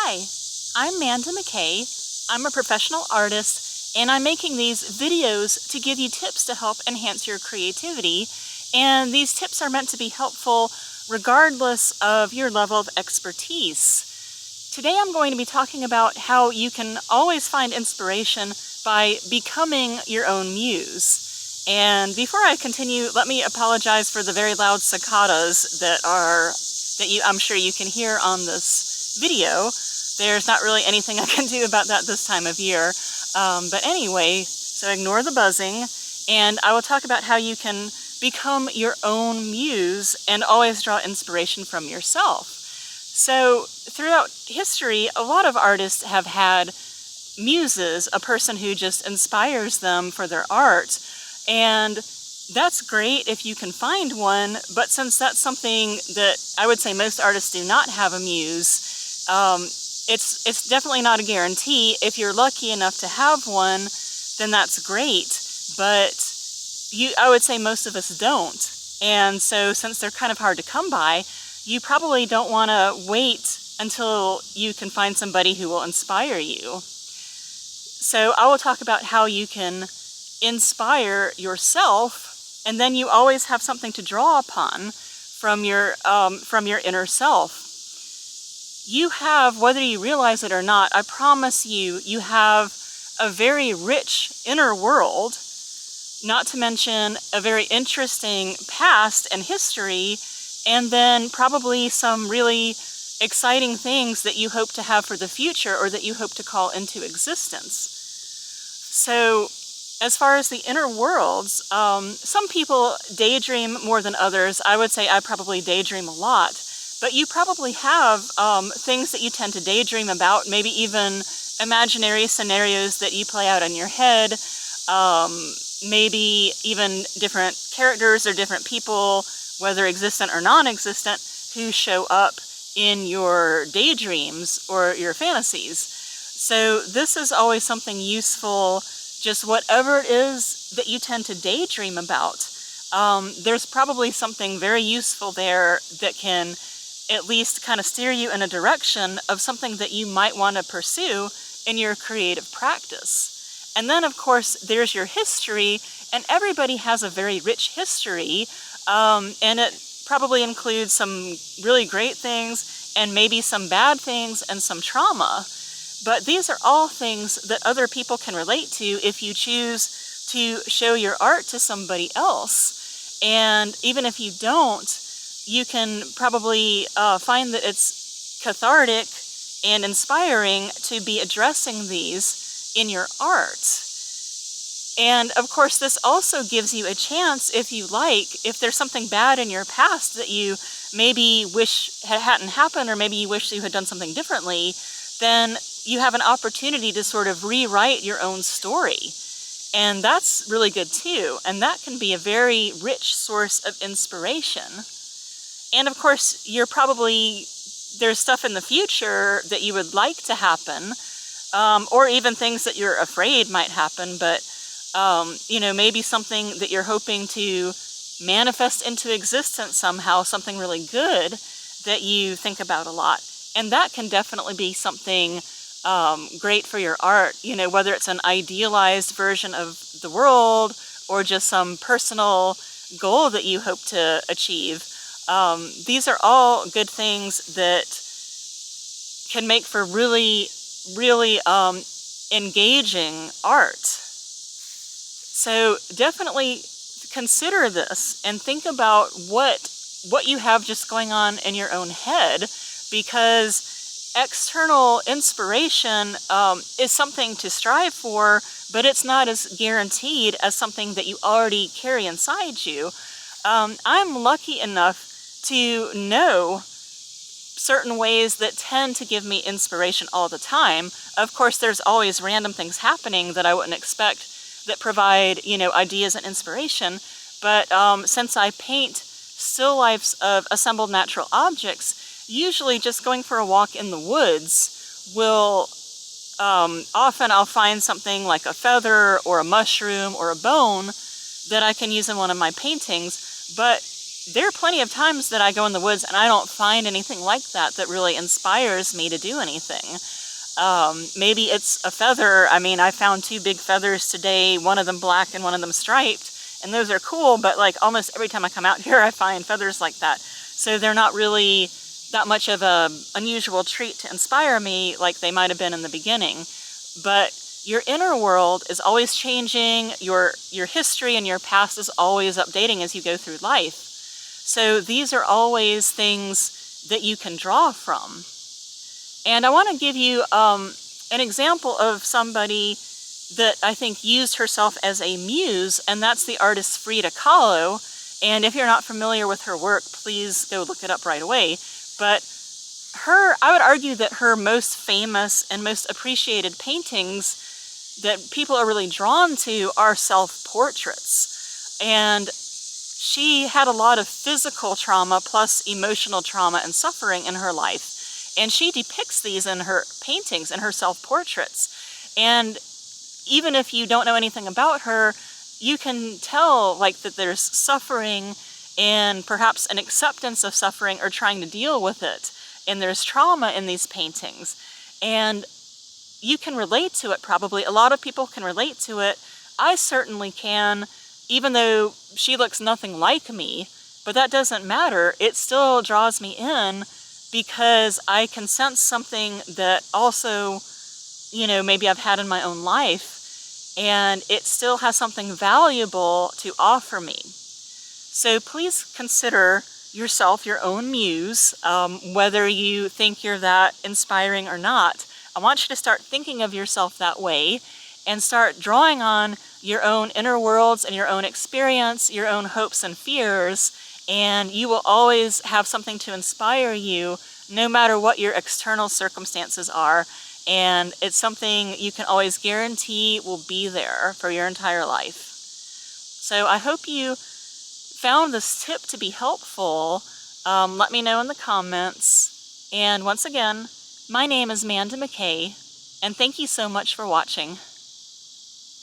Hi, I'm Manda McKay. I'm a professional artist, and I'm making these videos to give you tips to help enhance your creativity. And these tips are meant to be helpful regardless of your level of expertise. Today I'm going to be talking about how you can always find inspiration by becoming your own muse. And before I continue, let me apologize for the very loud cicadas that I'm sure you can hear on this video. There's not really anything I can do about that this time of year. But anyway, so ignore the buzzing, and I will talk about how you can become your own muse and always draw inspiration from yourself. So throughout history, a lot of artists have had muses, a person who just inspires them for their art. And that's great if you can find one, but since that's something that I would say most artists do not have a muse, it's definitely not a guarantee. If you're lucky enough to have one, then that's great, but I would say most of us don't. And so since they're kind of hard to come by, you probably don't want to wait until you can find somebody who will inspire you. So I will talk about how you can inspire yourself, and then you always have something to draw upon from your inner self. You have, whether you realize it or not, I promise you, you have a very rich inner world, not to mention a very interesting past and history, and then probably some really exciting things that you hope to have for the future or that you hope to call into existence. So as far as the inner worlds, some people daydream more than others. I would say I probably daydream a lot, but you probably have things that you tend to daydream about, maybe even imaginary scenarios that you play out in your head, maybe even different characters or different people, whether existent or non-existent, who show up in your daydreams or your fantasies. So this is always something useful. Just whatever it is that you tend to daydream about, there's probably something very useful there that can at least kind of steer you in a direction of something that you might want to pursue in your creative practice. And then, of course, there's your history, and everybody has a very rich history, and it probably includes some really great things and maybe some bad things and some trauma. But these are all things that other people can relate to if you choose to show your art to somebody else. And even if you don't, you can probably find that it's cathartic and inspiring to be addressing these in your art. And of course, this also gives you a chance, if you like, if there's something bad in your past that you maybe wish hadn't happened, or maybe you wish you had done something differently, then you have an opportunity to sort of rewrite your own story. And that's really good too. And that can be a very rich source of inspiration. And of course, there's stuff in the future that you would like to happen, or even things that you're afraid might happen, but maybe something that you're hoping to manifest into existence somehow, something really good that you think about a lot. And that can definitely be something great for your art, whether it's an idealized version of the world or just some personal goal that you hope to achieve. These are all good things that can make for really, really engaging art. So definitely consider this and think about what you have just going on in your own head, because external inspiration is something to strive for, but it's not as guaranteed as something that you already carry inside you. I'm lucky enough to know certain ways that tend to give me inspiration all the time. Of course, there's always random things happening that I wouldn't expect that provide, ideas and inspiration. But since I paint still lifes of assembled natural objects, usually just going for a walk in the woods will, often I'll find something like a feather or a mushroom or a bone that I can use in one of my paintings. But there are plenty of times that I go in the woods and I don't find anything like that that really inspires me to do anything. Maybe it's a feather. I mean, I found 2 big feathers today, one of them black and one of them striped, and those are cool, but like almost every time I come out here I find feathers like that. So they're not really that much of a unusual treat to inspire me like they might have been in the beginning. But your inner world is always changing, your history and your past is always updating as you go through life. So these are always things that you can draw from. And I want to give you an example of somebody that I think used herself as a muse, and that's the artist Frida Kahlo. And if you're not familiar with her work, please go look it up right away. But I would argue that her most famous and most appreciated paintings that people are really drawn to are self-portraits. And she had a lot of physical trauma plus emotional trauma and suffering in her life. And she depicts these in her paintings and her self-portraits. And even if you don't know anything about her, you can tell like that there's suffering and perhaps an acceptance of suffering or trying to deal with it. And there's trauma in these paintings. And you can relate to it probably. A lot of people can relate to it. I certainly can, even though she looks nothing like me, but that doesn't matter. It still draws me in because I can sense something that also, you know, maybe I've had in my own life, and it still has something valuable to offer me. So please consider yourself your own muse, whether you think you're that inspiring or not. I want you to start thinking of yourself that way and start drawing on your own inner worlds and your own experience, your own hopes and fears, and you will always have something to inspire you no matter what your external circumstances are. And it's something you can always guarantee will be there for your entire life. So I hope you found this tip to be helpful. Let me know in the comments. And once again, my name is Manda McKay, and thank you so much for watching.